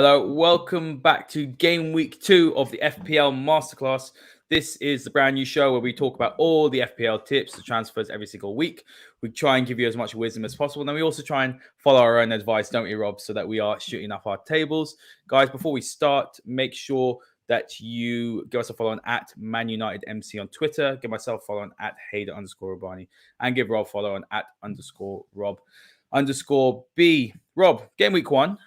Hello, welcome back to game week 2 of the FPL Masterclass. This is the brand new show where we talk about all the FPL tips, the transfers every single week. We try and give you as much wisdom as possible. And then we also try and follow our own advice, don't we, Rob? So that we are shooting up our tables. Guys, before we start, make sure that you give us a follow on at Man United MC on Twitter. Give myself a follow on at Haider_Rubbani. And give Rob a follow on at _Rob_B. Rob, game week 1.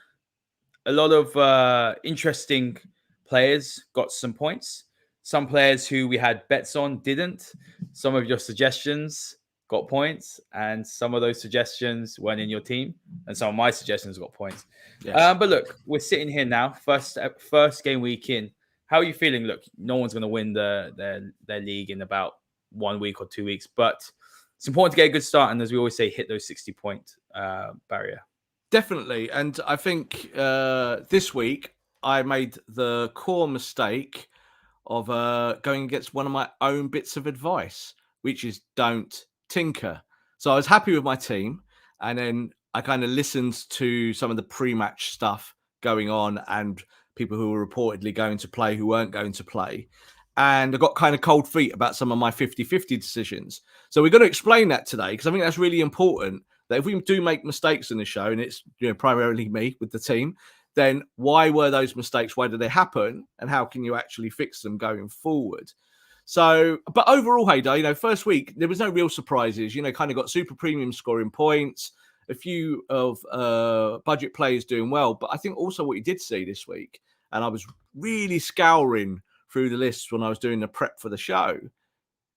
A lot of interesting players got some points. Some players who we had bets on didn't. Some of your suggestions got points, and some of those suggestions weren't in your team, and some of my suggestions got points. Yes. But look, we're sitting here now, first game week in. How are you feeling? Look, no one's going to win their league in about 1 week or 2 weeks, but it's important to get a good start, and as we always say, hit those 60-point barrier. Definitely. And I think this week I made the core mistake of going against one of my own bits of advice, which is don't tinker. So I was happy with my team. And then I kind of listened to some of the pre-match stuff going on and people who were reportedly going to play who weren't going to play. And I got kind of cold feet about some of my 50-50 decisions. So we're going to explain that today because I think that's really important. That if we do make mistakes in the show, and it's primarily me with the team, then why were those mistakes? Why did they happen? And how can you actually fix them going forward? So, but overall, Haider, first week, there was no real surprises. Kind of got super premium scoring points, a few of budget players doing well. But I think also what you did see this week, and I was really scouring through the lists when I was doing the prep for the show,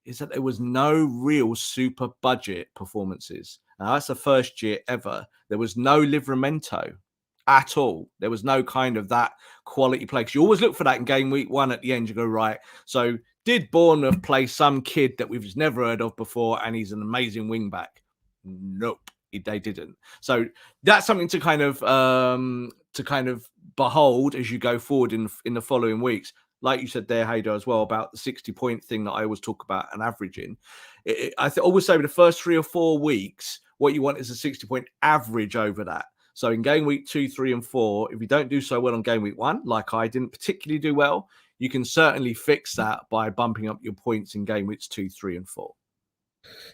is that there was no real super budget performances. Now, that's the first year ever. There was no Livramento at all. There was no kind of that quality play. Because you always look for that in game week 1 at the end. You go, right, so did Bournemouth play some kid that we've never heard of before and he's an amazing wing back? Nope, they didn't. So that's something to kind of behold as you go forward in the following weeks. Like you said there, Haider, as well, about the 60-point thing that I always talk about and averaging. I always say with the first 3 or 4 weeks, what you want is a 60-point average over that. So in game week 2, 3, and 4, if you don't do so well on game week 1, like I didn't particularly do well, you can certainly fix that by bumping up your points in game weeks 2, 3, and 4.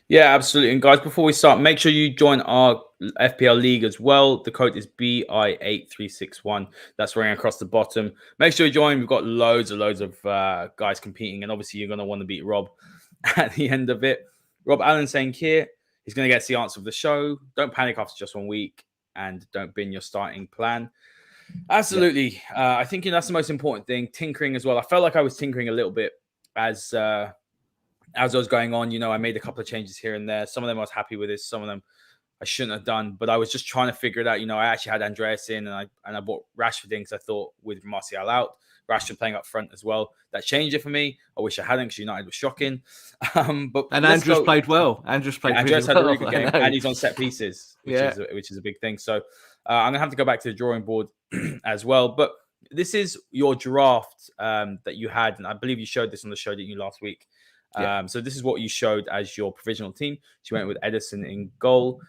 Yeah, absolutely. And guys, before we start, make sure you join our FPL League as well. The code is BI8361. That's running across the bottom. Make sure you join. We've got loads of guys competing. And obviously, you're going to want to beat Rob at the end of it. Rob Allen saying here, he's going to get the answer of the show. Don't panic after just 1 week. And don't bin your starting plan. Absolutely. Yeah. I think that's the most important thing. Tinkering as well. I felt like I was tinkering a little bit as I was going on. I made a couple of changes here and there. Some of them I was happy with this. Some of them I shouldn't have done. But I was just trying to figure it out. I actually had Andreas in and I bought Rashford in because I thought with Martial out, Rashford playing up front as well. That changed it for me. I wish I hadn't because United was shocking. But Andrews played well. Andrews had a really good game. And he's on set pieces, which is a big thing. So I'm going to have to go back to the drawing board as well. But this is your draft that you had. And I believe you showed this on the show, didn't you, last week? So this is what you showed as your provisional team. She went with Edison in goal.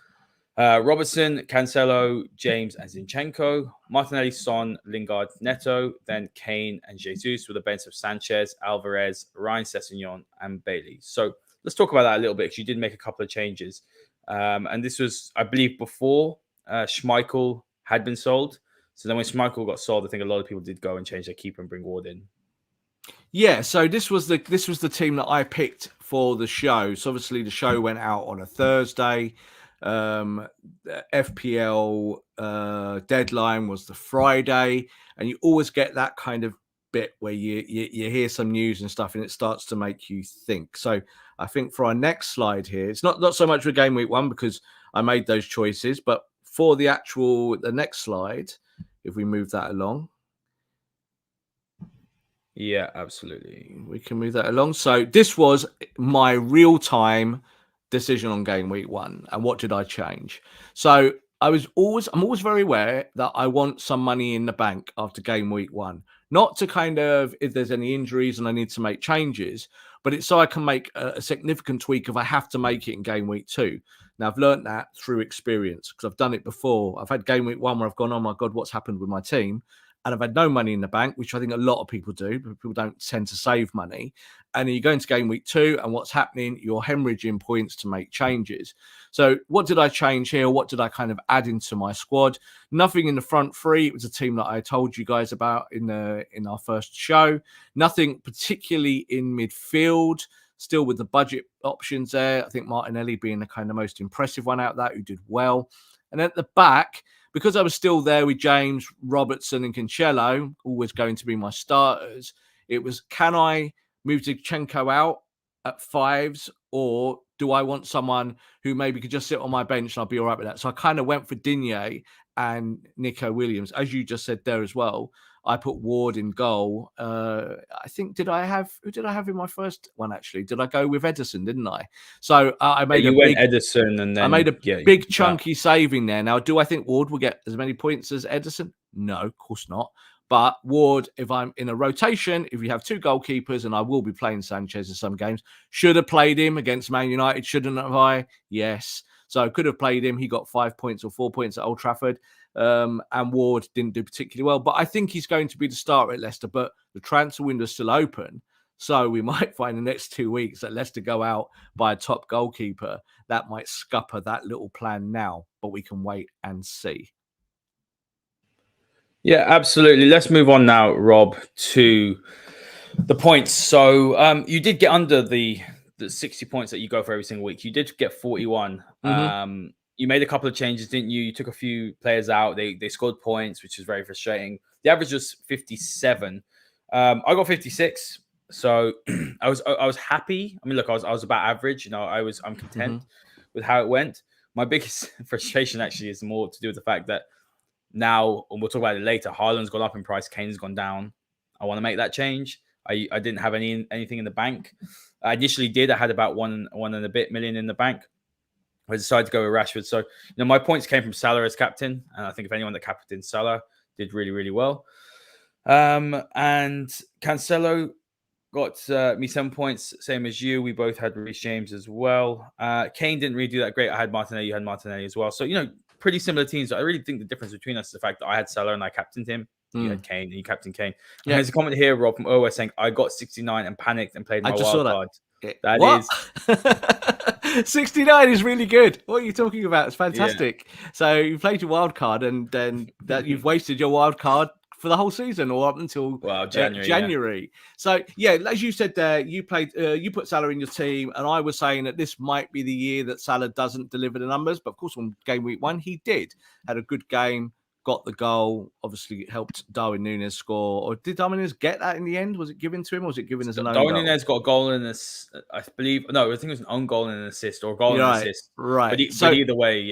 Robertson, Cancelo, James, and Zinchenko. Martinelli, Son, Lingard, Neto. Then Kane and Jesus with a bench of Sanchez, Alvarez, Ryan Sessegnon, and Bailey. So let's talk about that a little bit because you did make a couple of changes. And this was, I believe, before Schmeichel had been sold. So then when Schmeichel got sold, I think a lot of people did go and change their keeper and bring Ward in. Yeah, so this was the team that I picked for the show. So obviously the show went out on a Thursday. The FPL deadline was the Friday, and you always get that kind of bit where you hear some news and stuff, and it starts to make you think. So I think for our next slide here, it's not so much for game week 1 because I made those choices, but for the next slide, if we move that along. Yeah, absolutely. We can move that along. So this was my real-time decision on game week 1. And what did I change? So I'm always very aware that I want some money in the bank after game week 1. Not to kind of, if there's any injuries and I need to make changes, but it's so I can make a significant tweak if I have to make it in game week 2. Now, I've learned that through experience because I've done it before. I've had game week 1 where I've gone, oh my God, what's happened with my team? and I've had no money in the bank, which I think a lot of people do, but people don't tend to save money. And you go into game week 2, and what's happening? You're hemorrhaging points to make changes. So what did I change here? What did I kind of add into my squad? Nothing in the front three. It was a team that I told you guys about in our first show. Nothing particularly in midfield. Still with the budget options there. I think Martinelli being the kind of most impressive one out of that, who did well. And at the back, because I was still there with James, Robertson and Cancelo, always going to be my starters, it was, can I move Zinchenko out at 5s, or do I want someone who maybe could just sit on my bench and I'll be all right with that? So I kind of went for Digne and Nico Williams. As you just said there as well, I put Ward in goal. I think, who did I have in my first one, actually? Did I go with Ederson, didn't I? So I made Ederson, and then I made a big chunky saving there. Now, do I think Ward will get as many points as Ederson? No, of course not. But Ward, if I'm in a rotation, if you have 2 goalkeepers, and I will be playing Sanchez in some games, should have played him against Man United, shouldn't have I? Yes. So I could have played him. He got 5 points or 4 points at Old Trafford. And Ward didn't do particularly well. But I think he's going to be the starter at Leicester. But the transfer window is still open. So we might find the next 2 weeks that Leicester go out by a top goalkeeper. That might scupper that little plan now. But we can wait and see. Yeah, absolutely. Let's move on now, Rob, to the points. So you did get under the 60 points that you go for every single week. You did get 41. Mm-hmm. You made a couple of changes, didn't you? You took a few players out. They scored points, which is very frustrating. The average was 57. I got 56. So I was happy. I mean, look, I was about average. You know, I'm content with how it went. My biggest frustration actually is more to do with the fact that now, and we'll talk about it later, Haaland's gone up in price, Kane's gone down. I want to make that change. I didn't have anything in the bank. I initially did. I had about one and a bit million in the bank. I decided to go with Rashford. So, my points came from Salah as captain. And I think if anyone that captained Salah did really, really well. And Cancelo got me 7 points, same as you. We both had Reece James as well. Kane didn't really do that great. I had Martinelli. You had Martinelli as well. So, pretty similar teams. I really think the difference between us is the fact that I had Salah and I captained him. You had Kane and you captained Kane. Yeah. There's a comment here, Rob, from OS saying, I got 69 and panicked and played my wild card. That is 69 is really good. What are you talking about? It's fantastic. Yeah. So you played your wild card, and then that you've wasted your wild card for the whole season, or up until January. Yeah. So as you said there, you put Salah in your team, and I was saying that this might be the year that Salah doesn't deliver the numbers. But of course, on game week 1, he did. Had a good game. Got the goal, obviously helped Darwin Nunes score. Or did Darwin Nunes get that in the end? Was it given to him, or was it given as an own goal? Darwin Nunes got a goal and I believe. No, I think it was an own goal and an assist, or a goal and an assist. Right. But either way,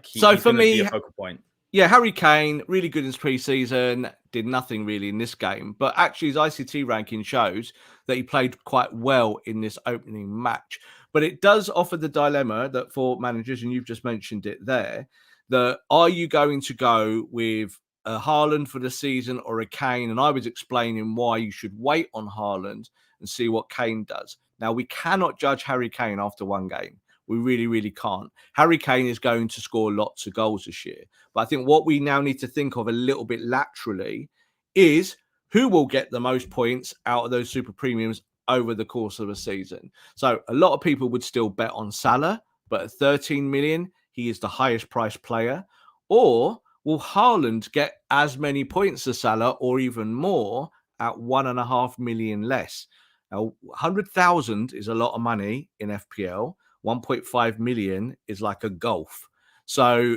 he's for me, a focal point. Yeah, Harry Kane, really good in his pre-season, did nothing really in this game. But actually, his ICT ranking shows that he played quite well in this opening match. But it does offer the dilemma that for managers, and you've just mentioned it there, that are you going to go with a Haaland for the season or a Kane? And I was explaining why you should wait on Haaland and see what Kane does. Now, we cannot judge Harry Kane after one game. We really, really can't. Harry Kane is going to score lots of goals this year. But I think what we now need to think of a little bit laterally is who will get the most points out of those super premiums over the course of a season. So a lot of people would still bet on Salah, but at 13 million, he is the highest priced player. Or will Haaland get as many points as Salah, or even more, at 1.5 million less? Now, 100,000 is a lot of money in FPL. 1.5 million is like a golf. So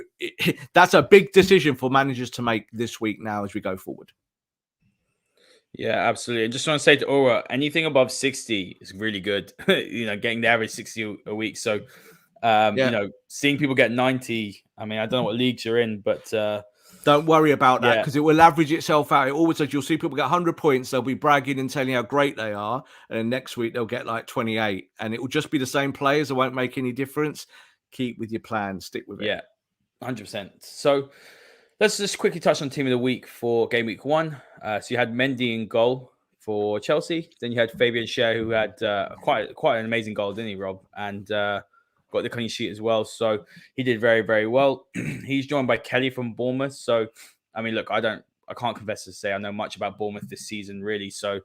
that's a big decision for managers to make this week now as we go forward. Yeah, absolutely. I just want to say to Aura, anything above 60 is really good. Getting the average 60 a week. So, seeing people get 90, I mean, I don't know what leagues you're in, but don't worry about that, because it will average itself out. It always says you'll see people get 100 points. They'll be bragging and telling you how great they are. And then next week they'll get like 28. And it will just be the same players. It won't make any difference. Keep with your plan. Stick with it. Yeah, 100%. So let's just quickly touch on team of the week for game week 1. So you had Mendy in goal for Chelsea. Then you had Fabian Schär, who had quite an amazing goal, didn't he, Rob? And got the clean sheet as well. So he did very, very well. He's joined by Kelly from Bournemouth. So, I mean, look, I don't I can't confess to say I know much about Bournemouth this season, really. So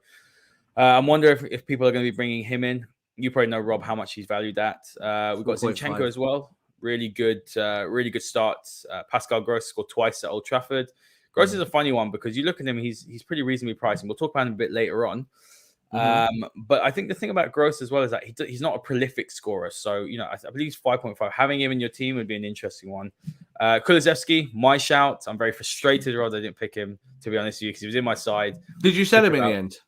I'm wondering if people are going to be bringing him in. You probably know, Rob, how much he's valued at. We've got 4.5. Zinchenko as well. Really good starts. Pascal Gross scored twice at Old Trafford. Gross is a funny one because you look at him, he's pretty reasonably priced, and we'll talk about him a bit later on. But I think the thing about Gross as well is that he's not a prolific scorer. So, I believe he's 5.5. Having him in your team would be an interesting one. Kulusevski, my shout. I'm very frustrated, Rod. I didn't pick him, to be honest with you, because he was in my side. Did you sell him in the end?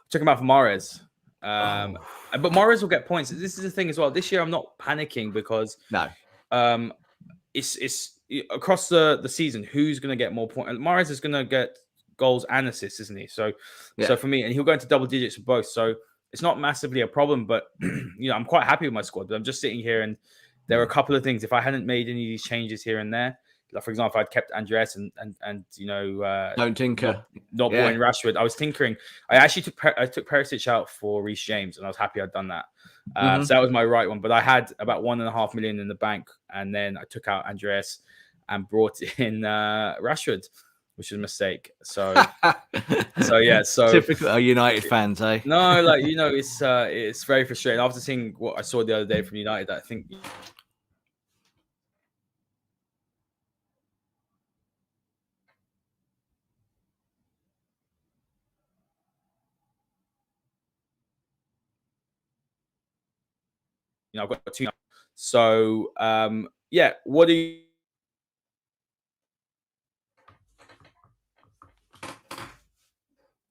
Took him out for Mahrez. But Mahrez will get points. This is the thing as well. This year, I'm not panicking because it's across the season, who's going to get more points? Mahrez is going to get goals and assists, isn't he? So for me, and he'll go into double digits for both. So it's not massively a problem, but I'm quite happy with my squad. But I'm just sitting here, and there are a couple of things. If I hadn't made any of these changes here and there, like for example, if I'd kept Andreas and don't tinker, not brought in Rashford. I was tinkering. I actually took Perisic out for Reece James, and I was happy I'd done that. So that was my right one. But I had about 1.5 million in the bank, and then I took out Andreas and brought in Rashford, which is a mistake. So typical United fans, eh? No, it's very frustrating. After seeing what I saw the other day from United, I think I've got two. So what do you?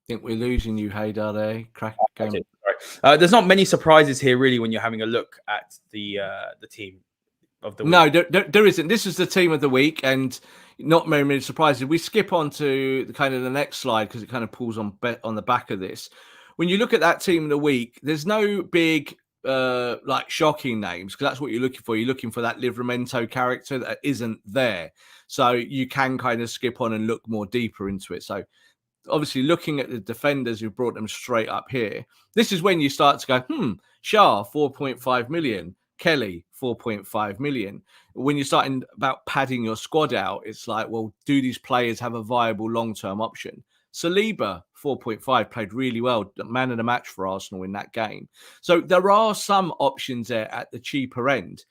Think we're losing you, Haider, there. Crack game. There's not many surprises here, really, when you're having a look at the team of the week. No, there isn't. This is the team of the week, and not very many surprises. We skip on to the next slide because it kind of pulls on the back of this. When you look at that team of the week, there's no big shocking names, because that's what you're looking for. You're looking for that Livramento character that isn't there. So you can kind of skip on and look more deeper into it. So obviously looking at the defenders who brought them straight up here, this is when you start to go, Shah, 4.5 million, Kelly, 4.5 million. When you're starting about padding your squad out, it's like, well, do these players have a viable long-term option? Saliba, 4.5, played really well. Man of the match for Arsenal in that game. So there are some options there at the cheaper end.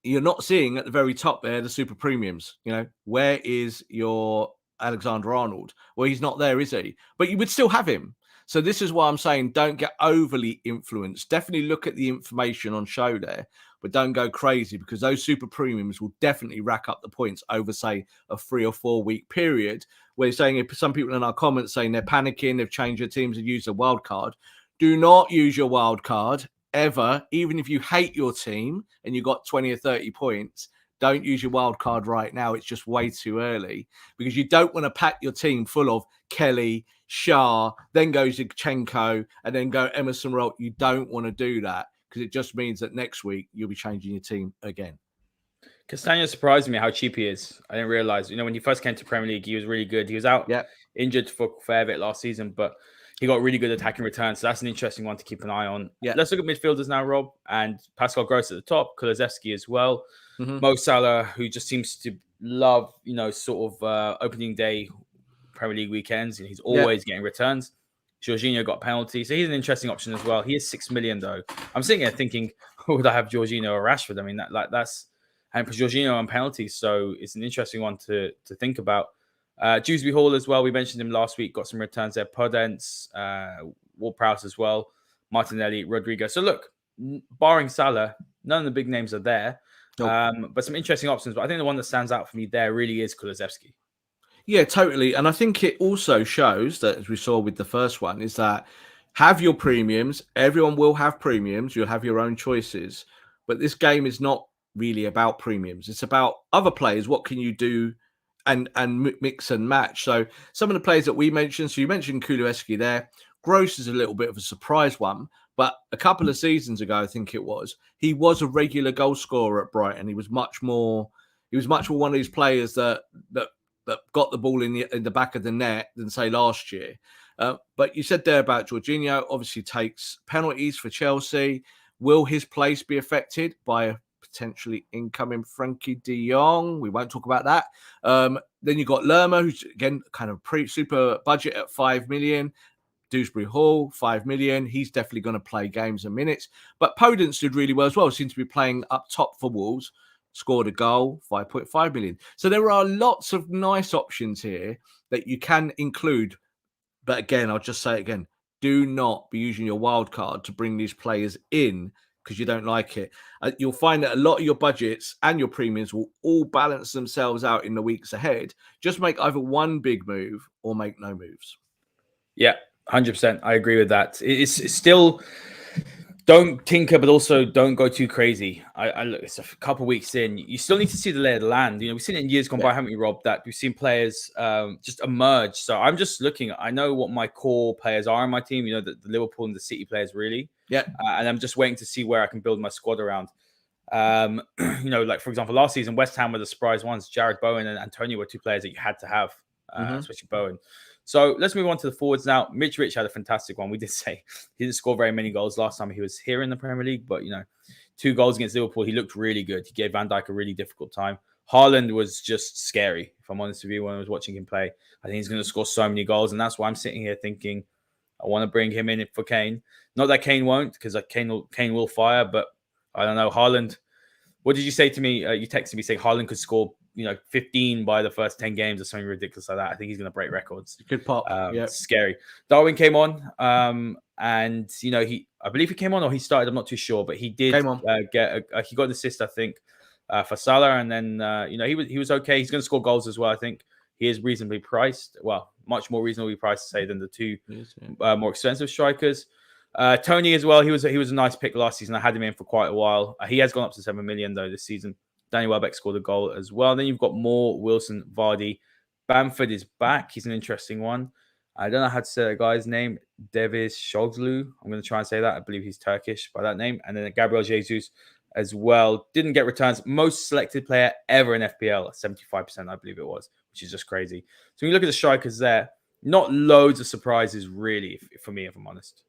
You're not seeing at the very top there the super premiums. Where is your Alexander-Arnold? Well, he's not there, is he? But you would still have him. So this is why I'm saying don't get overly influenced. Definitely look at the information on show there, but don't go crazy, because those super premiums will definitely rack up the points over, say, a 3 or 4 week period. We're saying, if some people in our comments saying they're panicking, they've changed their teams and used a wild card. Do not use your wild card ever, even if you hate your team and you got 20 or 30 points. Don't use your wild card right now. It's just way too early, because you don't want to pack your team full of Kelly, Shah, then go Zinchenko, and then go Emerson Royal. You don't want to do that, because it just means that next week you'll be changing your team again. Castagna surprised me how cheap he is. I didn't realize. When he first came to Premier League, he was really good. He was out injured for a fair bit last season, but he got really good attacking returns. So that's an interesting one to keep an eye on. Let's look at midfielders now, Rob. And Pascal Gross at the top, Kulusevski as well. Mo Salah, who just seems to love, opening day Premier League weekends. He's always getting returns. Jorginho got penalty, so he's an interesting option as well. He is 6 million though. I'm sitting here thinking, would I have Jorginho or Rashford? I mean, that's and for Jorginho on penalties, so it's an interesting one to think about. Dewsbury Hall as well. We mentioned him last week. Got some returns there. Podence, Ward-Prowse as well. Martinelli, Rodrigo. So look, barring Salah, none of the big names are there. Nope. But some interesting options. But I think the one that stands out for me there really is Kulusevski. Yeah, totally. And I think it also shows that, as we saw with the first one, is that have your premiums. Everyone will have premiums. You'll have your own choices. But this game is not really about premiums. It's about other players. What can you do and mix and match? So some of the players that we mentioned, so you mentioned Kulusevski there. Gross is a little bit of a surprise one. But a couple of seasons ago, I think it was, he was a regular goal scorer at Brighton. He was much more one of these players that got the ball in the back of the net than, say, last year. But you said there about Jorginho, obviously takes penalties for Chelsea. Will his place be affected by a potentially incoming Frankie de Jong? We won't talk about that. Then you've got Lerma, who's again kind of super budget at 5 million. Dewsbury Hall, 5 million. He's definitely going to play games and minutes. But Podence did really well as well. Seems to be playing up top for Wolves. Scored a goal, 5.5 million. So there are lots of nice options here that you can include. But again, I'll just say it again. Do not be using your wild card to bring these players in because you don't like it. You'll find that a lot of your budgets and your premiums will all balance themselves out in the weeks ahead. Just make either one big move or make no moves. Yeah, 100%. I agree with that. It's still don't tinker, but also don't go too crazy. I look, it's a couple weeks in. You still need to see the lay of the land. You know, we've seen it in years gone by, haven't we, Rob? That we've seen players just emerge. So I'm just looking. I know what my core players are in my team. You know, the Liverpool and the City players really. Yeah. And I'm just waiting to see where I can build my squad around. You know, like for example, last season West Ham were the surprise ones. Jared Bowen and Antonio were two players that you had to have, especially Bowen. So let's move on to the forwards now. Mitch Rich had a fantastic one. We did say he didn't score very many goals last time he was here in the Premier League, but you know, 2 goals against Liverpool. He looked really good. He gave Van Dijk a really difficult time. Haaland was just scary, if I'm honest with you, when I was watching him play. I think he's going to score so many goals, and that's why I'm sitting here thinking I want to bring him in for Kane. Not that Kane won't, because Kane will fire, but I don't know. Haaland, what did you say to me? You texted me saying Haaland could score, 15 by the first 10 games or something ridiculous like that. I think he's going to break records. Good pop. Scary. Darwin came on, and I believe he came on or he started. I'm not too sure, but he did he got an assist, I think, for Salah, and then he was okay. He's going to score goals as well. I think he is reasonably priced. Well, much more reasonably priced, to say, than the two more expensive strikers. Tony as well. He was a nice pick last season. I had him in for quite a while. He has gone up to 7 million though this season. Danny Welbeck scored a goal as well. Then you've got Moore, Wilson, Vardy. Bamford is back. He's an interesting one. I don't know how to say that guy's name. Devis Shoglu. I'm going to try and say that. I believe he's Turkish by that name. And then Gabriel Jesus as well. Didn't get returns. Most selected player ever in FPL. 75%, I believe it was, which is just crazy. So when you look at the strikers there, not loads of surprises really for me, if I'm honest.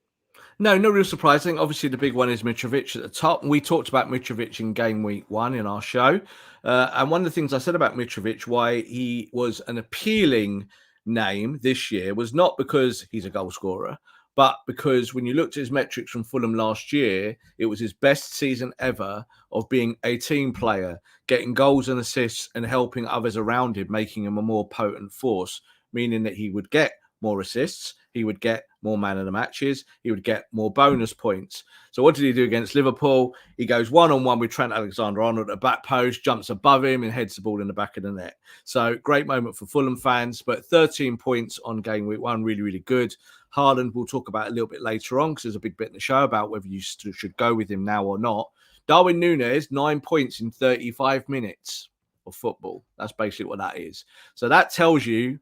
No real surprising. Obviously, the big one is Mitrovic at the top. We talked about Mitrovic in game week 1 in our show. And one of the things I said about Mitrovic, why he was an appealing name this year, was not because he's a goal scorer, but because when you looked at his metrics from Fulham last year, it was his best season ever of being a team player, getting goals and assists and helping others around him, making him a more potent force, meaning that he would get more assists, he would get more man of the matches, he would get more bonus points. So what did he do against Liverpool? He goes one-on-one with Trent Alexander-Arnold at the back post, jumps above him and heads the ball in the back of the net. So great moment for Fulham fans, but 13 points on game week 1, really, really good. Haaland we'll talk about a little bit later on because there's a big bit in the show about whether you should go with him now or not. Darwin Nunes, 9 points in 35 minutes of football. That's basically what that is. So that tells you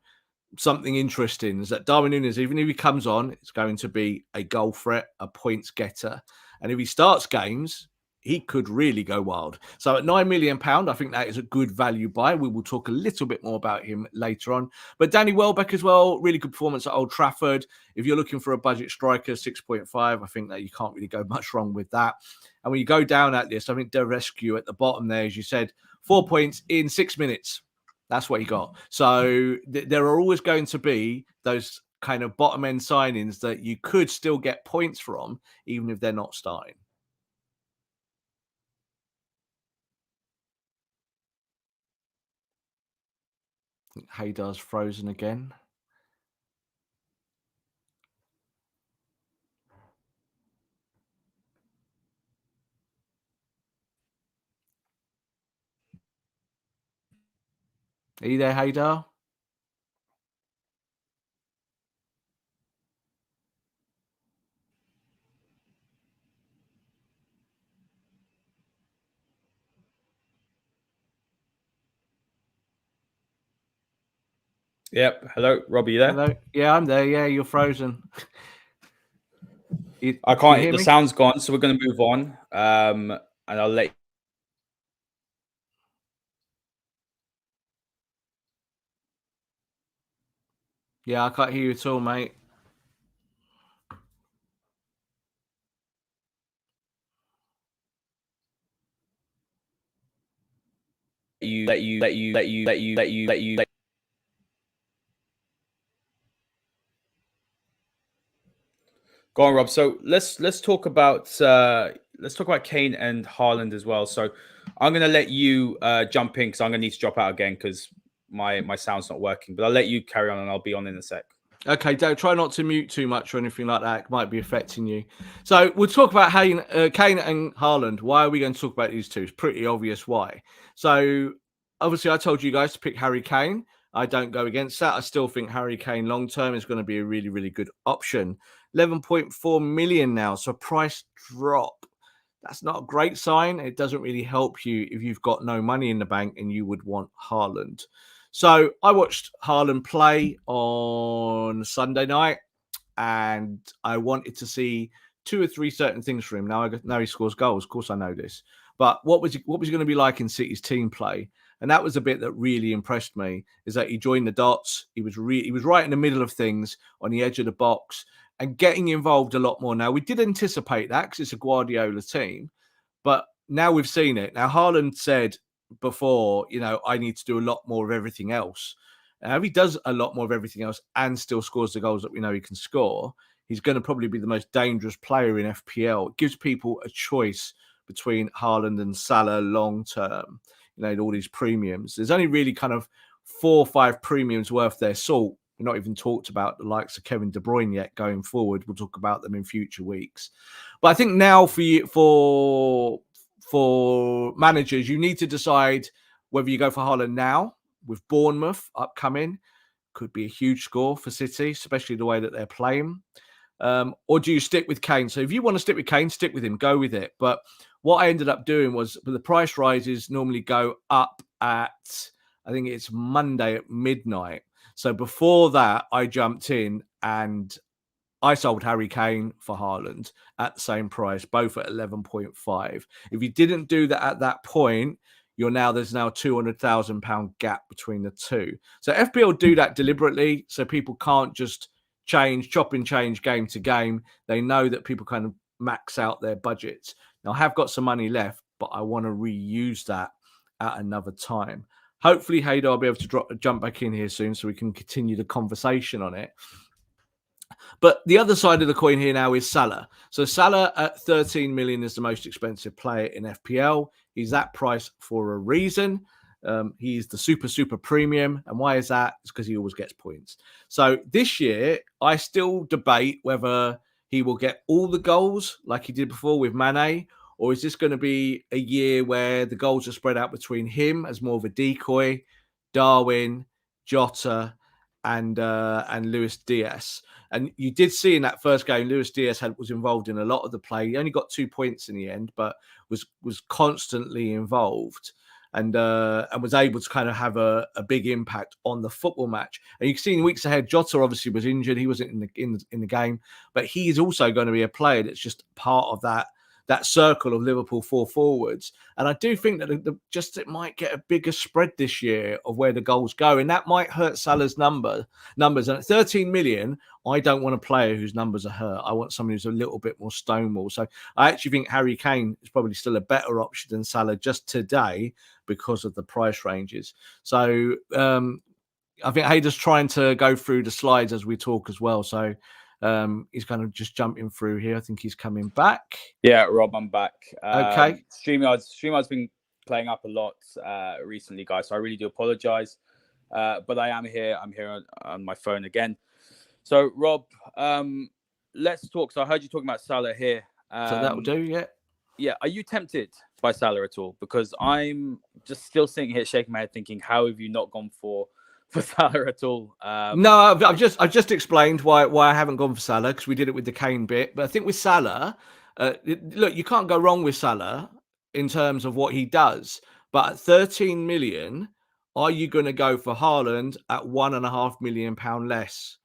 something interesting, is that Darwin Nunes, even if he comes on, it's going to be a goal threat, a points getter. And if he starts games, he could really go wild. So at £9 million, I think that is a good value buy. We will talk a little bit more about him later on. But Danny Welbeck as well, really good performance at Old Trafford. If you're looking for a budget striker, 6.5, I think that you can't really go much wrong with that. And when you go down that list, I think De Rescue at the bottom there, as you said, 4 points in 6 minutes. That's what he got. So there are always going to be those kind of bottom end signings that you could still get points from, even if they're not starting. Haidar's frozen again. Are you there, Haidar? Yep. Hello, Robbie, you there? Hello. Yeah, I'm there. Yeah, you're frozen. I can't. The sound's gone, so we're going to move on. And I'll let. Yeah, I can't hear you at all, mate. You. Go on, Rob. So let's talk about Kane and Haaland as well. So I'm gonna let you jump in because I'm gonna need to drop out again because my sound's not working. But I'll let you carry on and I'll be on in a sec. Okay, don't try not to mute too much or anything like that. It might be affecting you. So we'll talk about Kane and Haaland. Why are we going to talk about these two? It's pretty obvious why. So obviously, I told you guys to pick Harry Kane. I don't go against that. I still think Harry Kane long term is going to be a really, really good option. 11.4 million now, so price drop. That's not a great sign. It doesn't really help you if you've got no money in the bank and you would want Haaland. So I watched Haaland play on Sunday night, and I wanted to see 2 or 3 certain things for him. Now he scores goals. Of course, I know this, but what was he going to be like in City's team play? And that was a bit that really impressed me. Is that he joined the dots. He was right in the middle of things, on the edge of the box, and getting involved a lot more. Now we did anticipate that because it's a Guardiola team, but now we've seen it. Now Haaland said before, I need to do a lot more of everything else. Now, if he does a lot more of everything else and still scores the goals that we know he can score, he's going to probably be the most dangerous player in FPL. It gives people a choice between Haaland and Salah long term. All these premiums. There's only really kind of 4 or 5 premiums worth their salt. We're not even talked about the likes of Kevin De Bruyne yet going forward. We'll talk about them in future weeks. But I think now for managers, you need to decide whether you go for Haaland now with Bournemouth upcoming. Could be a huge score for City, especially the way that they're playing. Or do you stick with Kane? So if you want to stick with Kane, stick with him, go with it. But what I ended up doing was the price rises normally go up at, I think it's Monday at midnight. So before that, I jumped in and I sold Harry Kane for Haaland at the same price, both at 11.5. If you didn't do that at that point, there's now a £200,000 gap between the two. So FPL do that deliberately, so people can't just chop and change game to game. They know that people kind of max out their budgets. Now, I have got some money left, but I want to reuse that at another time. Hopefully, Haider, I'll be able to jump back in here soon so we can continue the conversation on it. But the other side of the coin here now is Salah. So Salah at 13 million is the most expensive player in FPL. He's that price for a reason. He's the super premium. And why is that? It's because he always gets points. So this year, I still debate whether he will get all the goals like he did before with Mane, or is this going to be a year where the goals are spread out between him as more of a decoy, Darwin, Jota, and Luis Diaz. And you did see in that first game, Luis Diaz was involved in a lot of the play. He only got 2 points in the end, but was constantly involved and was able to kind of have a big impact on the football match. And you can see in weeks ahead, Jota obviously was injured. He wasn't in the game, but he is also going to be a player that's just part of that circle of Liverpool 4 forwards. And I do think that it might get a bigger spread this year of where the goals go. And that might hurt Salah's numbers. And at 13 million, I don't want a player whose numbers are hurt. I want someone who's a little bit more stonewall. So I actually think Harry Kane is probably still a better option than Salah just today because of the price ranges. So I think Haider's trying to go through the slides as we talk as well. So he's kind of just jumping through here. I think he's coming back. Yeah, Rob, I'm back. Okay. StreamYard's been playing up a lot recently, guys. So I really do apologize. But I am here. I'm here on my phone again. So, Rob, let's talk. So I heard you talking about Salah here. So that will do, yeah. Yeah. Are you tempted by Salah at all? Because I'm just still sitting here shaking my head thinking, how have you not gone for Salah at all? No, I've just explained why I haven't gone for Salah, because we did it with the Kane bit. But I think with Salah, look, you can't go wrong with Salah in terms of what he does. But at 13 million, are you going to go for Haaland at £1.5 million less?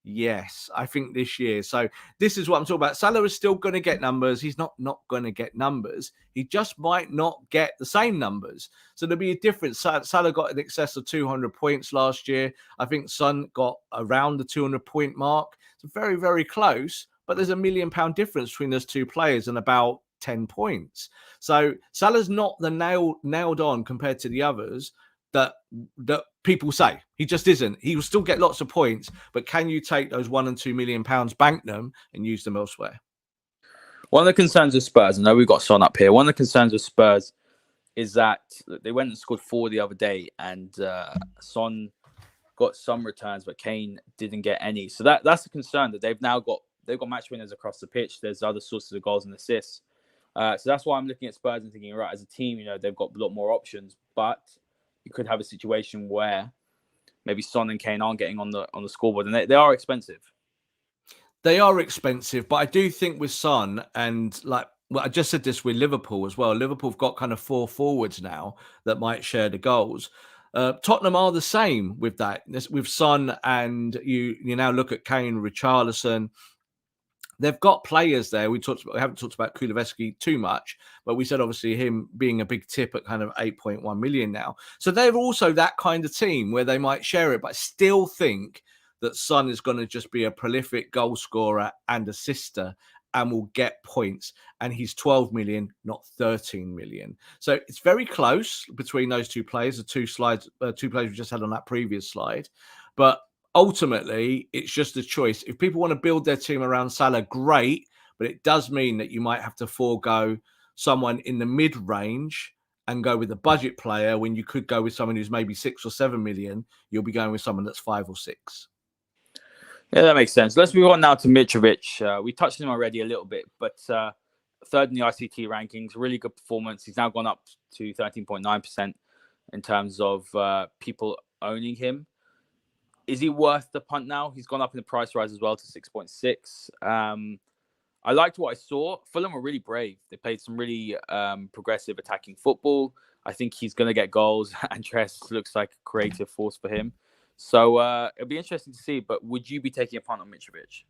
Yes, I think this year. So this is what I'm talking about. Salah is still going to get numbers. He's not going to get numbers. He just might not get the same numbers. So there'll be a difference. Salah got in excess of 200 points last year. I think Son got around the 200 point mark. It's very, very close. But there's £1 million difference between those two players and about 10 points. So Salah's not the nailed on compared to the others that people say. He just isn't. He will still get lots of points, but can you take those £1 and £2 million, bank them, and use them elsewhere? One of the concerns with Spurs, I know we've got Son up here. One of the concerns with Spurs is that they went and scored 4 the other day, and Son got some returns, but Kane didn't get any. So that's a concern, that they've got match winners across the pitch. There's other sources of goals and assists. So that's why I'm looking at Spurs and thinking, right, as a team, they've got a lot more options, but you could have a situation where maybe Son and Kane aren't getting on the scoreboard, and they are expensive. They are expensive, but I do think with Son and I just said this with Liverpool as well. Liverpool have got kind of 4 forwards now that might share the goals. Tottenham are the same with that. With Son, and you now look at Kane, Richarlison. They've got players there. We haven't talked about Kulusevski too much, but we said obviously him being a big tip at kind of 8.1 million now. So they're also that kind of team where they might share it, but I still think that Son is going to just be a prolific goal scorer and assister and will get points. And he's 12 million, not 13 million. So it's very close between those two players, the two players we just had on that previous slide. But ultimately, it's just a choice. If people want to build their team around Salah, great. But it does mean that you might have to forego someone in the mid-range and go with a budget player when you could go with someone who's maybe 6 or 7 million. You'll be going with someone that's 5 or 6. Yeah, that makes sense. Let's move on now to Mitch Rich. We touched on him already a little bit, but third in the ICT rankings, really good performance. He's now gone up to 13.9% in terms of people owning him. Is he worth the punt now? He's gone up in the price rise as well to 6.6. I liked what I saw. Fulham were really brave. They played some really progressive attacking football. I think he's going to get goals. Andres looks like a creative force for him. So it'll be interesting to see. But would you be taking a punt on Mitrovic?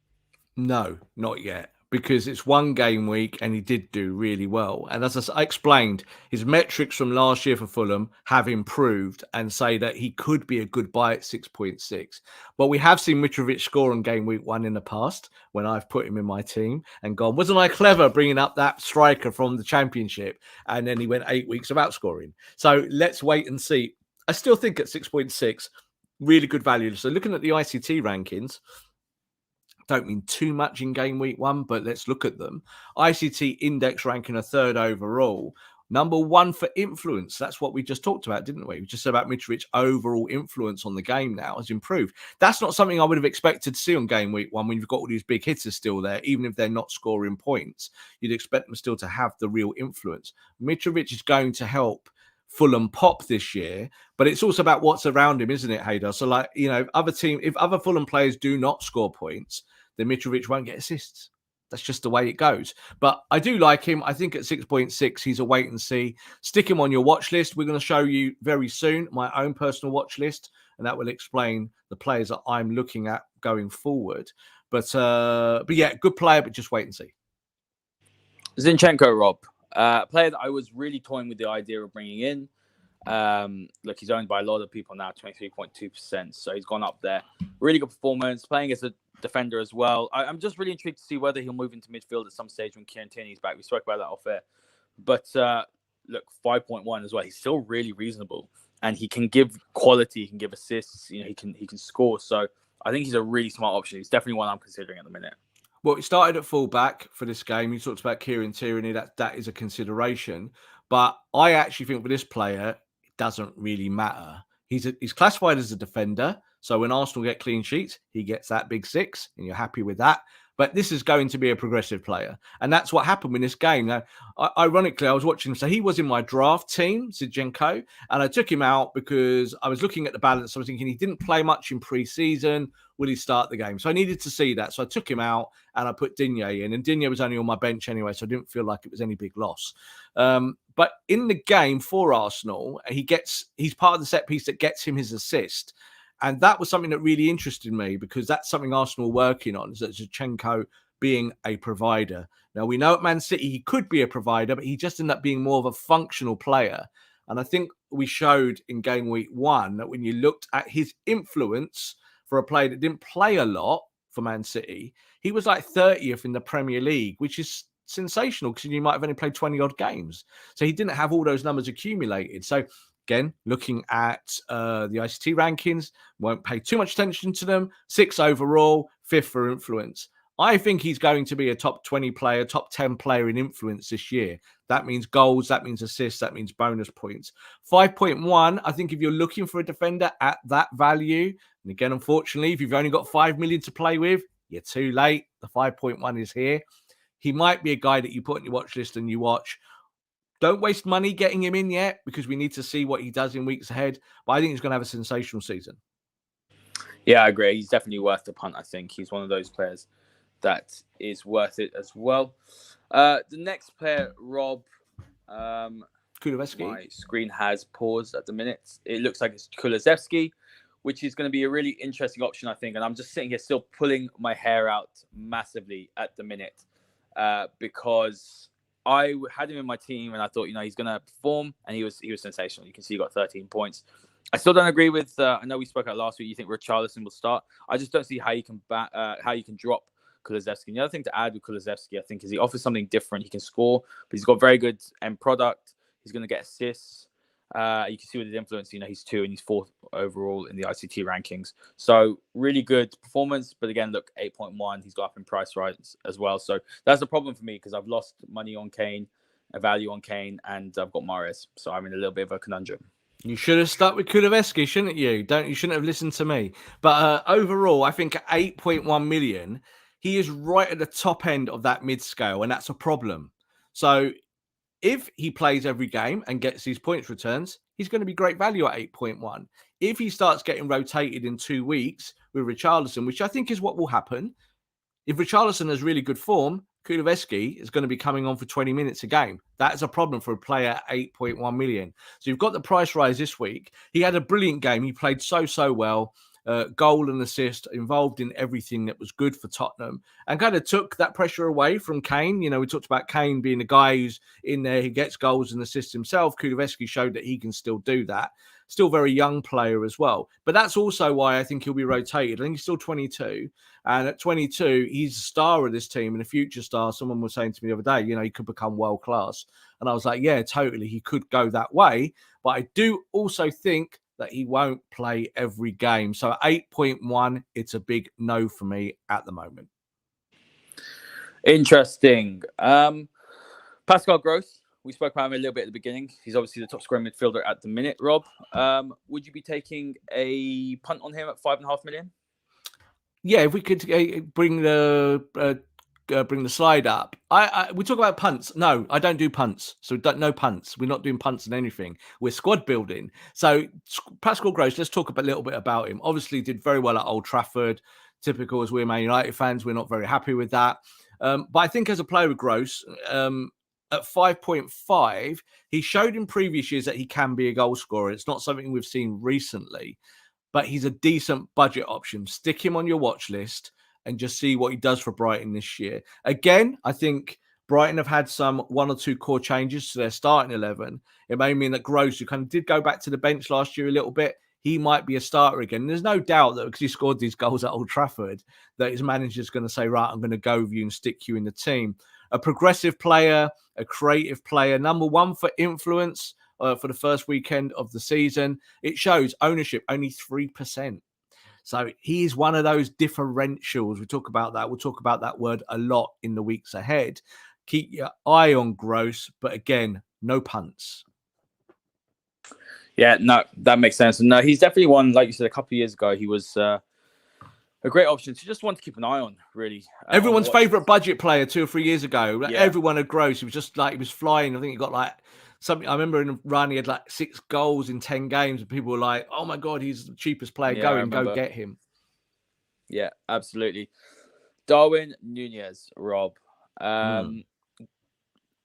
No, not yet, because it's one game week and he did do really well. And as I explained, his metrics from last year for Fulham have improved and say that he could be a good buy at 6.6. But we have seen Mitrovic score on game week 1 in the past when I've put him in my team and gone, wasn't I clever bringing up that striker from the Championship? And then he went 8 weeks without scoring. So let's wait and see. I still think at 6.6, really good value. So looking at the ICT rankings, don't mean too much in game week 1, but let's look at them. ICT index ranking a 3rd overall. Number 1 for influence. That's what we just talked about, didn't we? We just said about Mitrovic overall influence on the game now has improved. That's not something I would have expected to see on game week 1 when you've got all these big hitters still there, even if they're not scoring points. You'd expect them still to have the real influence. Mitrovic is going to help Fulham pop this year, but it's also about what's around him, isn't it, Haider? So, if other Fulham players do not score points, then Mitrovic won't get assists. That's just the way it goes. But I do like him. I think at 6.6, he's a wait and see. Stick him on your watch list. We're going to show you very soon my own personal watch list, and that will explain the players that I'm looking at going forward. But yeah, good player, but just wait and see. Zinchenko, Rob. A player that I was really toying with the idea of bringing in. Look, he's owned by a lot of people now, 23.2%. So he's gone up there. Really good performance, playing as a defender as well. I'm just really intrigued to see whether he'll move into midfield at some stage when Kieran Tierney's back. We spoke about that off air. But look, 5.1 as well. He's still really reasonable. And he can give quality, he can give assists, he can score. So I think he's a really smart option. He's definitely one I'm considering at the minute. Well, he started at fullback for this game. You talked about Kieran Tierney. That is a consideration. But I actually think for this player, it doesn't really matter. He's classified as a defender. So when Arsenal get clean sheets, he gets that big 6, and you're happy with that. But this is going to be a progressive player. And that's what happened in this game. Now, ironically, I was watching him. So he was in my draft team, Zinchenko, and I took him out because I was looking at the balance. I was thinking he didn't play much in pre-season. Will he start the game? So I needed to see that. So I took him out and I put Digne in. And Digne was only on my bench anyway, so I didn't feel like it was any big loss. But in the game for Arsenal, he's part of the set piece that gets him his assist. And that was something that really interested me because that's something Arsenal are working on, is that Zinchenko being a provider. Now, we know at Man City he could be a provider, but he just ended up being more of a functional player. And I think we showed in game week 1 that when you looked at his influence for a player that didn't play a lot for Man City, he was like 30th in the Premier League, which is sensational because you might have only played 20-odd games. So he didn't have all those numbers accumulated. So again, looking at the ICT rankings, won't pay too much attention to them. 6 overall, 5th for influence. I think he's going to be a top 20 player, top 10 player in influence this year. That means goals, that means assists, that means bonus points. 5.1, I think if you're looking for a defender at that value, and again, unfortunately, if you've only got 5 million to play with, you're too late. The 5.1 is here. He might be a guy that you put on your watch list and you watch. Don't waste money getting him in yet because we need to see what he does in weeks ahead. But I think he's going to have a sensational season. Yeah, I agree. He's definitely worth the punt, I think. He's one of those players that is worth it as well. The next player, Rob, Kulusevski. My screen has paused at the minute. It looks like it's Kulusevski, which is going to be a really interesting option, I think. And I'm just sitting here still pulling my hair out massively at the minute because I had him in my team and I thought, he's going to perform, and he was sensational. You can see he got 13 points. I still don't agree with. I know we spoke about last week. You think Richarlison will start. I just don't see how you can drop Kulusevski. And the other thing to add with Kulusevski, I think, is he offers something different. He can score, but he's got very good end product. He's going to get assists. You can see with his influence, he's 2 and he's 4th overall in the ICT rankings. So really good performance. But again, look, 8.1. He's got up in price rise as well. So that's the problem for me because I've lost money on Kane, a value on Kane, and I've got Mahrez. So I'm in a little bit of a conundrum. You should have stuck with Kulusevski, shouldn't you? You shouldn't have listened to me. But overall, I think at 8.1 million, he is right at the top end of that mid scale, and that's a problem. So if he plays every game and gets these points returns, he's going to be great value at 8.1. If he starts getting rotated in 2 weeks with Richarlison, which I think is what will happen, if Richarlison has really good form, Kulusevski is going to be coming on for 20 minutes a game. That is a problem for a player at 8.1 million. So you've got the price rise this week. He had a brilliant game. He played so well. Goal and assist, involved in everything that was good for Tottenham, and kind of took that pressure away from Kane. We talked about Kane being a guy who's in there, he gets goals and assists himself. Kulusevski showed that he can still do that. Still very young player as well. But that's also why I think he'll be rotated. I think he's still 22. And at 22, he's a star of this team and a future star. Someone was saying to me the other day, he could become world class. And I was like, yeah, totally. He could go that way. But I do also think that he won't play every game. So at 8.1, it's a big no for me at the moment. Interesting. Pascal Gross, we spoke about him a little bit at the beginning. He's obviously the top scoring midfielder at the minute, Rob. Would you be taking a punt on him at 5.5 million? Yeah, if we could bring the slide up. We talk about punts. No, I don't do punts. So no punts. We're not doing punts and anything. We're squad building. So Pascal Gross, let's talk a little bit about him. Obviously did very well at Old Trafford. Typical as we're Man United fans, we're not very happy with that. But I think as a player with Gross, at 5.5, he showed in previous years that he can be a goal scorer. It's not something we've seen recently, but he's a decent budget option. Stick him on your watch list and just see what he does for Brighton this year. Again, I think Brighton have had some 1 or 2 core changes to their starting 11. It may mean that Gross, who kind of did go back to the bench last year a little bit, he might be a starter again. And there's no doubt that because he scored these goals at Old Trafford, that his manager's going to say, right, I'm going to go with you and stick you in the team. A progressive player, a creative player, number 1 for influence for the first weekend of the season. It shows ownership, only 3%. So he is one of those differentials. We talk about that. We'll talk about that word a lot in the weeks ahead. Keep your eye on Gross, but again, no punts. Yeah, no, that makes sense. And no, he's definitely one, like you said, a couple of years ago, he was a great option to just want to keep an eye on, really. Everyone's favourite budget player 2 or 3 years ago. Yeah. Everyone had Gross. He was just like, he was flying. I think he got like something. I remember in a run, he had like 6 goals in 10 games. And people were like, oh my God, he's the cheapest player going. Go get him. Yeah, absolutely. Darwin Nunes, Rob.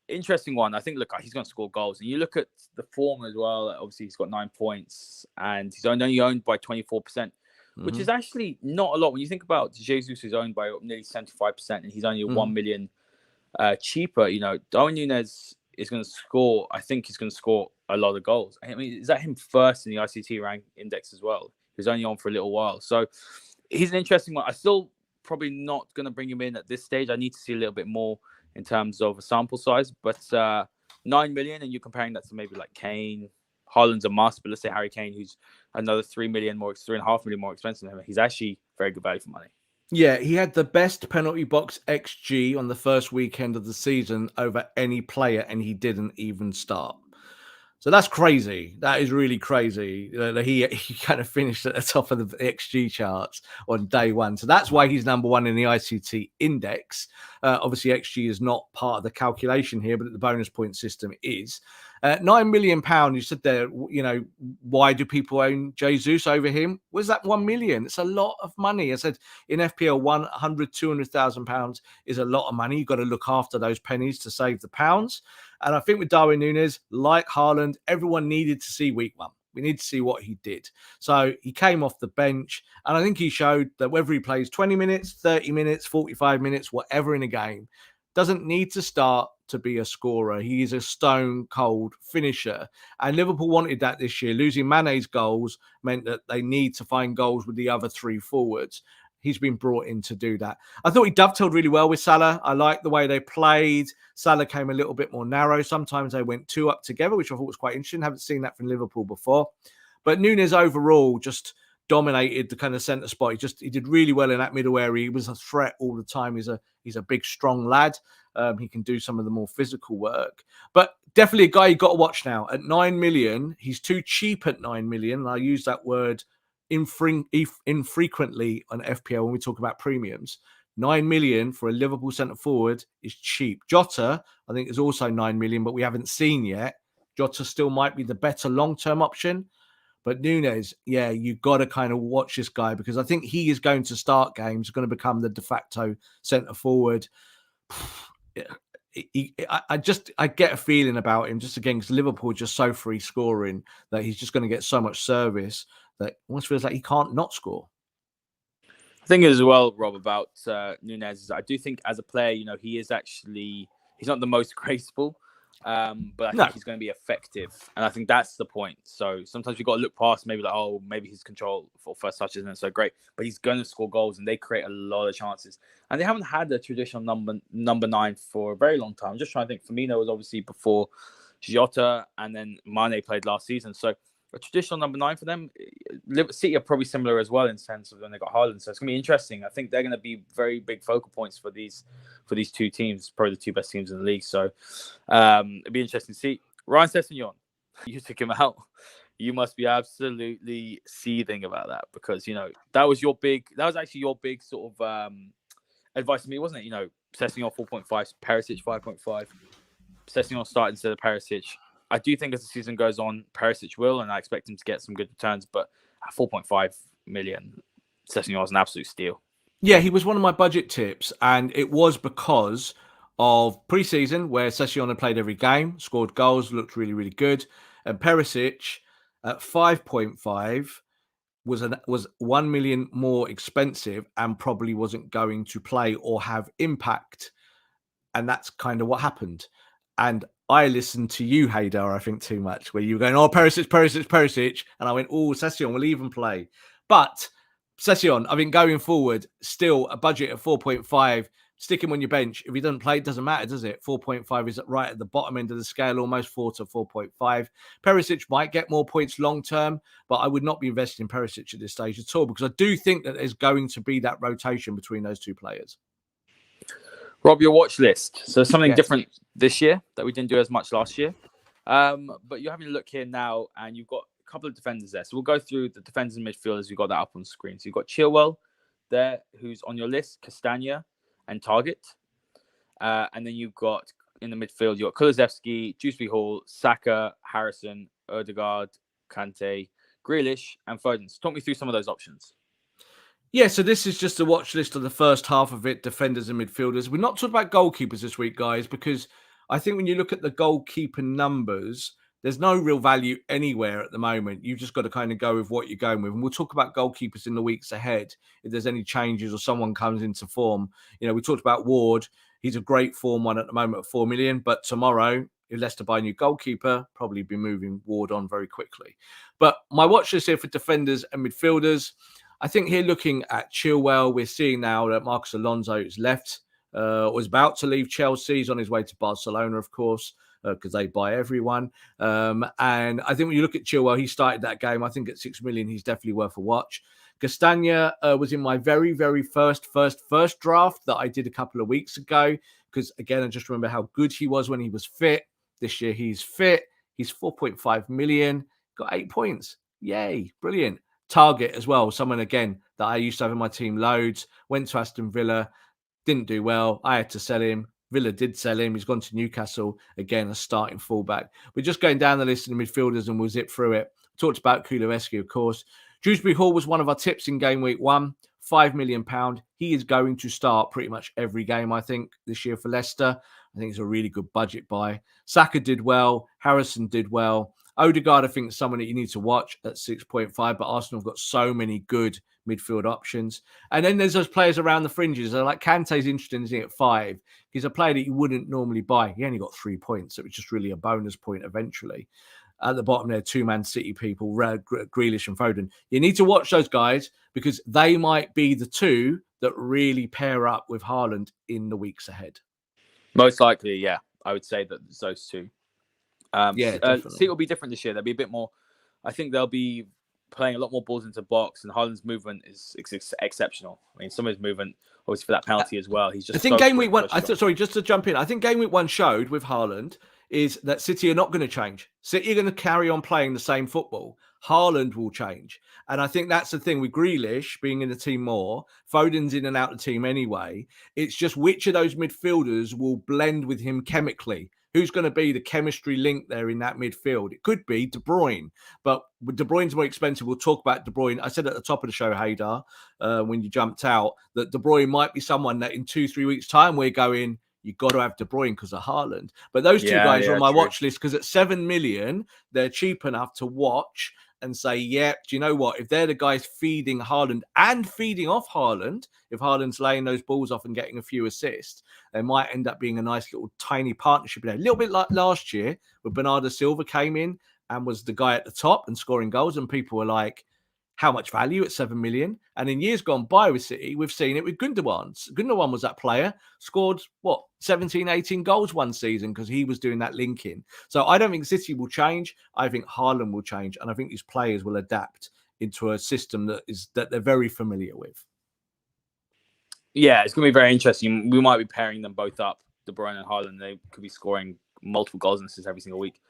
Interesting one. I think, look, he's going to score goals. And you look at the form as well. Obviously, he's got 9 points and he's only owned by 24%, which is actually not a lot. When you think about Jesus, who's owned by nearly 75%, and he's only 1 million cheaper, Darwin Nunes is going to score. I think he's going to score a lot of goals. I mean, is that him first in the ICT rank index as well? He's only on for a little while. So he's an interesting one. I still probably not going to bring him in at this stage. I need to see a little bit more in terms of a sample size, but 9 million, and you're comparing that to maybe like Kane, Haaland's a must, but let's say Harry Kane, who's another 3 million more, 3.5 million more expensive than him, he's actually very good value for money. Yeah, he had the best penalty box XG on the first weekend of the season over any player, and he didn't even start. So that's crazy. That is really crazy. He kind of finished at the top of the XG charts on day one. So that's why he's number one in the ICT index. Obviously, XG is not part of the calculation here, but the bonus point system is. £9 million, you said there, why do people own Jesus over him? Was that 1 million? It's a lot of money. I said in FPL, 100, £200,000 is a lot of money. You've got to look after those pennies to save the pounds. And I think with Darwin Nunes, like Haaland, everyone needed to see week one. We need to see what he did. So he came off the bench, and I think he showed that whether he plays 20 minutes, 30 minutes, 45 minutes, whatever in a game, doesn't need to start to be a scorer. He is a stone cold finisher. And Liverpool wanted that this year. Losing Mane's goals meant that they need to find goals with the other three forwards. He's been brought in to do that. I thought he dovetailed really well with Salah. I liked the way they played. Salah came a little bit more narrow. Sometimes they went two up together, which I thought was quite interesting. Haven't seen that from Liverpool before. But Nunes overall just dominated the kind of centre spot. He did really well in that middle area. He was a threat all the time. He's a big, strong lad. He can do some of the more physical work. But definitely a guy you got to watch now. At 9 million, he's too cheap at 9 million. And I use that word infrequently on FPL when we talk about premiums. 9 million for a Liverpool centre forward is cheap. Jota, I think, is also 9 million, but we haven't seen yet. Jota still might be the better long-term option. But Nunes, yeah, you've got to kind of watch this guy because I think he is going to start games, going to become the de facto centre forward. I get a feeling about him just again because Liverpool are just so free scoring that he's just going to get so much service that almost feels like he can't not score. I think as well, Rob, about Nunes is I do think as a player, he's not the most graceful, but I think he's going to be effective, and I think that's the point. So sometimes we've got to look past maybe maybe his control for first touch isn't so great, but he's going to score goals, and they create a lot of chances. And they haven't had a traditional number 9 for a very long time. I'm just trying to think. Firmino was obviously before Jota, and then Mane played last season, so a traditional number 9 for them. City are probably similar as well in sense of when they got Haaland. So it's going to be interesting. I think they're going to be very big focal points for these two teams, probably the two best teams in the league. So it'd be interesting to see. Ryan Sessegnon, you took him out. You must be absolutely seething about that because, that was actually your big sort of advice to me, wasn't it? Sessegnon 4.5, Perisic 5.5. Sessegnon started instead of Perisic. I do think as the season goes on, Perisic will, and I expect him to get some good returns. But at 4.5 million, Sessegnon was an absolute steal. Yeah, he was one of my budget tips, and it was because of pre-season where Sessegnon had played every game, scored goals, looked really, really good. And Perisic at 5.5 was 1 million more expensive and probably wasn't going to play or have impact. And that's kind of what happened. And I listened to you, Haider, I think, too much, where you were going, Perisic. And I went, Sessegnon will even play. But Sessegnon, I think going forward, still a budget of 4.5, stick him on your bench. If he doesn't play, it doesn't matter, does it? 4.5 is right at the bottom end of the scale, almost 4 to 4.5. Perisic might get more points long term, but I would not be investing in Perisic at this stage at all because I do think that there's going to be that rotation between those two players. Rob, your watch list. So something different this year that we didn't do as much last year. But you're having a look here now, and you've got a couple of defenders there. So we'll go through the defenders and midfielders. We've got that up on screen. So you've got Chilwell there, who's on your list, Castagna and Target. And then you've got in the midfield, you've got Kulusevski, Dewsbury Hall, Saka, Harrison, Odegaard, Kante, Grealish, and Foden. So talk me through some of those options. Yeah, so this is just a watch list of the first half of it, defenders and midfielders. We're not talking about goalkeepers this week, guys, because I think when you look at the goalkeeper numbers, there's no real value anywhere at the moment. You've just got to kind of go with what you're going with. And we'll talk about goalkeepers in the weeks ahead if there's any changes or someone comes into form. We talked about Ward. He's a great form one at the moment at 4 million, but tomorrow, if Leicester buy a new goalkeeper, probably be moving Ward on very quickly. But my watch list here for defenders and midfielders, I think here looking at Chilwell, we're seeing now that Marcos Alonso has left, was about to leave Chelsea. He's on his way to Barcelona, of course. because they buy everyone. And I think when you look at Chilwell, he started that game. I think at 6 million, he's definitely worth a watch. Castagna was in my very, very first draft that I did a couple of weeks ago. Because again, I just remember how good he was when he was fit. This year he's fit. He's 4.5 million, got 8 points. Yay, brilliant. Target as well. Someone, again, that I used to have in my team loads. Went to Aston Villa, didn't do well. I had to sell him. Villa did sell him. He's gone to Newcastle. Again, a starting fullback. We're just going down the list of the midfielders and we'll zip through it. Talked about Kuleveski, of course. Dewsbury Hall was one of our tips in game week 1. £5 million. He is going to start pretty much every game, I think, this year for Leicester. I think it's a really good budget buy. Saka did well. Harrison did well. Odegaard, I think, is someone that you need to watch at 6.5, but Arsenal have got so many good midfield options. And then there's those players around the fringes. Like Kante's interesting, isn't he, at 5? He's a player that you wouldn't normally buy. He only got 3 points, so it's just really a bonus point eventually. At the bottom there, 2 Man City people, Grealish and Foden. You need to watch those guys because they might be the two that really pair up with Haaland in the weeks ahead. Most likely, yeah. I would say that it's those two. Definitely. City will be different this year. They'll be a bit more. I think they'll be playing a lot more balls into box, and Haaland's movement is exceptional. I mean, some of his movement, obviously for that penalty as well. He's just. I think game week 1. Sorry, just to jump in. I think game week 1 showed with Haaland is that City are not going to change. City are going to carry on playing the same football. Haaland will change. And I think that's the thing with Grealish being in the team more. Foden's in and out of the team anyway. It's just which of those midfielders will blend with him chemically. Who's going to be the chemistry link there in that midfield? It could be De Bruyne, but De Bruyne's more expensive. We'll talk about De Bruyne. I said at the top of the show, Haider, when you jumped out, that De Bruyne might be someone that in 2-3 weeks' time we're going, you've got to have De Bruyne because of Haaland. But those two guys are on my watch list because at 7 million, they're cheap enough to watch and say, yeah, do you know what? If they're the guys feeding Haaland and feeding off Haaland, if Haaland's laying those balls off and getting a few assists, they might end up being a nice little tiny partnership there. A little bit like last year where Bernardo Silva came in and was the guy at the top and scoring goals. And people were like, how much value at 7 million? And in years gone by with City, we've seen it with Gundogan. Gundogan was that player, scored, 17, 18 goals one season because he was doing that linking. So I don't think City will change. I think Haaland will change. And I think these players will adapt into a system that they're very familiar with. Yeah, it's going to be very interesting. We might be pairing them both up, De Bruyne and Haaland. They could be scoring multiple goals and assists every single week.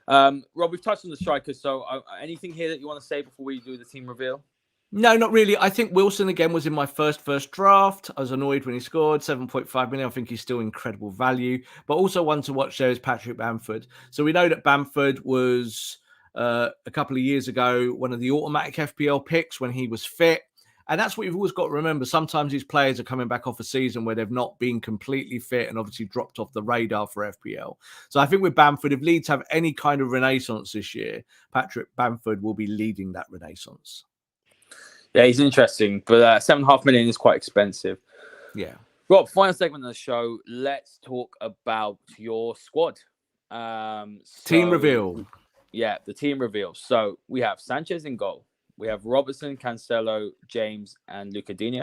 Rob, we've touched on the strikers. So anything here that you want to say before we do the team reveal? No, not really. I think Wilson, again, was in my first draft. I was annoyed when he scored 7.5 million. I think he's still incredible value. But also one to watch there is Patrick Bamford. So we know that Bamford was, a couple of years ago, one of the automatic FPL picks when he was fit. And that's what you've always got to remember. Sometimes these players are coming back off a season where they've not been completely fit and obviously dropped off the radar for FPL. So I think with Bamford, if Leeds have any kind of renaissance this year, Patrick Bamford will be leading that renaissance. Yeah, he's interesting, but 7.5 million is quite expensive. Yeah. Rob, final segment of the show. Let's talk about your squad. Team reveal. Yeah, the team reveal. So we have Sanchez in goal. We have Robertson, Cancelo, James, and Luca Digne.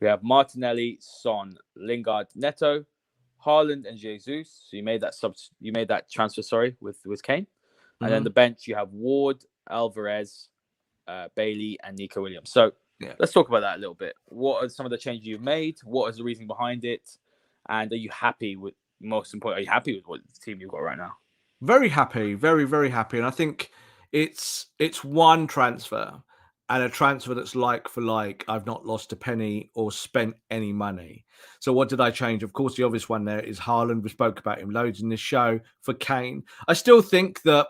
We have Martinelli, Son, Lingard, Neto, Haaland, and Jesus. So you made that transfer, with Kane. And then the bench, you have Ward, Alvarez, Bailey, and Nico Williams. So let's talk about that a little bit. What are some of the changes you've made? What is the reason behind it? And are you happy with, most important, are you happy with what team you've got right now? Very happy, very, very happy. And I think it's one transfer and a transfer that's like for like. I've not lost a penny or spent any money. So what did I change? Of course, the obvious one there is Haaland. We spoke about him loads in this show. For Kane, I still think that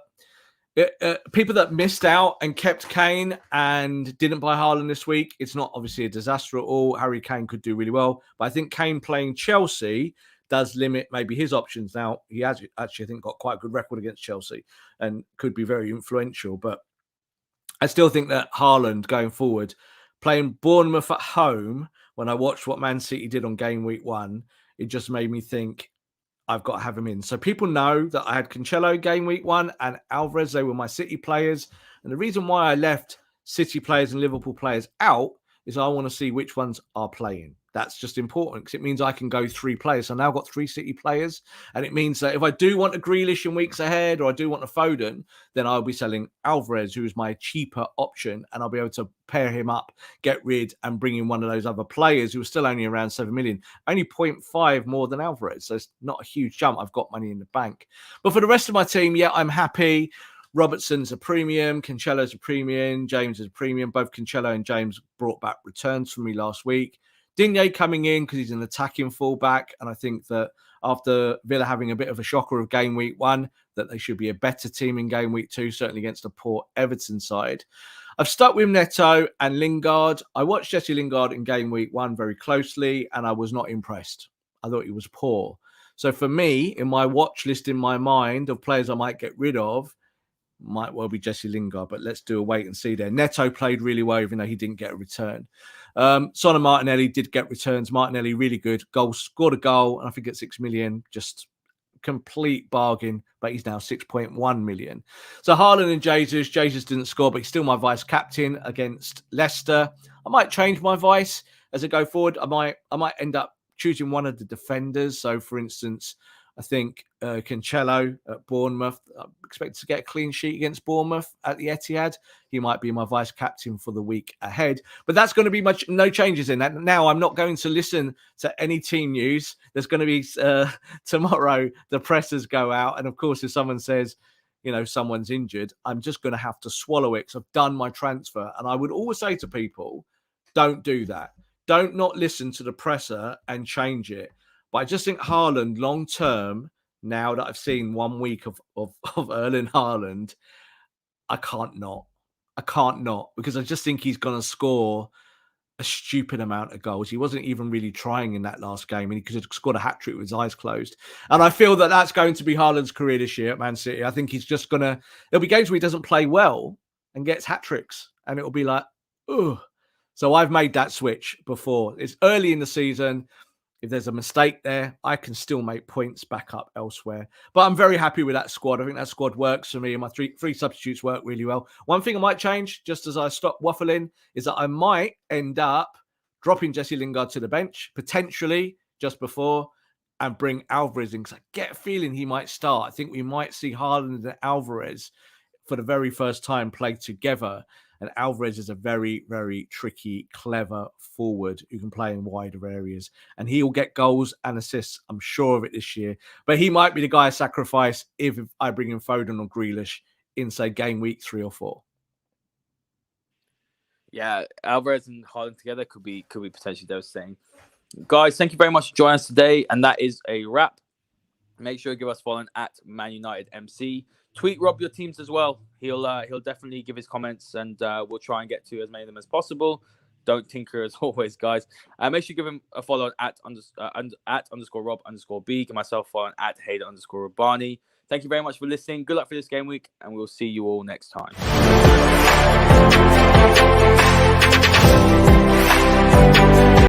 people that missed out and kept Kane and didn't buy Haaland this week, it's not obviously a disaster at all. Harry Kane could do really well. But I think Kane playing Chelsea does limit maybe his options. Now, he has actually, I think, got quite a good record against Chelsea and could be very influential. But I still think that Haaland going forward, playing Bournemouth at home, when I watched what Man City did on game week 1, it just made me think I've got to have him in. So people know that I had Cancelo game week 1 and Alvarez. They were my City players. And the reason why I left City players and Liverpool players out is I want to see which ones are playing. That's just important because it means I can go 3 players. So now I've got 3 City players. And it means that if I do want a Grealish in weeks ahead, or I do want a Foden, then I'll be selling Alvarez, who is my cheaper option. And I'll be able to pair him up, get rid, and bring in one of those other players who are still only around 7 million. Only 0.5 more than Alvarez. So it's not a huge jump. I've got money in the bank. But for the rest of my team, yeah, I'm happy. Robertson's a premium. Cancelo's a premium. James is a premium. Both Cancelo and James brought back returns for me last week. Digne coming in because he's an attacking fullback. And I think that after Villa having a bit of a shocker of game week 1, that they should be a better team in game week 2, certainly against a poor Everton side. I've stuck with Neto and Lingard. I watched Jesse Lingard in game week 1 very closely, and I was not impressed. I thought he was poor. So for me, in my watch list in my mind of players I might get rid of, might well be Jesse Lingard, but let's do a wait and see there. Neto played really well, even though he didn't get a return. Son and Martinelli did get returns. Martinelli, really good. Scored a goal, and I think at 6 million, just complete bargain, but he's now 6.1 million. So Haaland and Jesus didn't score, but he's still my vice captain against Leicester. I might change my vice as I go forward. I might end up choosing one of the defenders. So, for instance, I think Cancelo at Bournemouth, I expect to get a clean sheet against Bournemouth at the Etihad. He might be my vice captain for the week ahead. But that's going to be no changes in that. Now, I'm not going to listen to any team news. There's going to be tomorrow, the pressers go out. And of course, if someone says, someone's injured, I'm just going to have to swallow it because I've done my transfer. And I would always say to people, don't do that. Don't not listen to the presser and change it. But I just think Haaland long term, now that I've seen 1 week of Erling Haaland, I can't not because I just think he's going to score a stupid amount of goals. He wasn't even really trying in that last game, and he could have scored a hat-trick with his eyes closed. And I feel that that's going to be Haaland's career this year at Man City. I think he's just going to, there'll be games where he doesn't play well and gets hat-tricks, and it'll be like, ugh. So I've made that switch before. It's early in the season. If there's a mistake there, I can still make points back up elsewhere. But I'm very happy with that squad. I think that squad works for me, and my three substitutes work really well. One thing I might change, just as I stop waffling, is that I might end up dropping Jesse Lingard to the bench, potentially just before, and bring Alvarez in, because I get a feeling he might start. I think we might see Haaland and Alvarez for the very first time play together. And Alvarez is a very, very tricky, clever forward who can play in wider areas. And he will get goals and assists, I'm sure of it this year. But he might be the guy I sacrifice if I bring in Foden or Grealish in, say, game week 3 or 4. Yeah, Alvarez and Haaland together could be potentially devastating. Guys, thank you very much for joining us today. And that is a wrap. Make sure you give us a follow at Man United MC. Tweet Rob your teams as well. He'll definitely give his comments, and we'll try and get to as many of them as possible. Don't tinker as always, guys. Make sure you give him a follow at _Rob _B, and myself following at Haider _Rubbani. Thank you very much for listening. Good luck for this game week, and we'll see you all next time.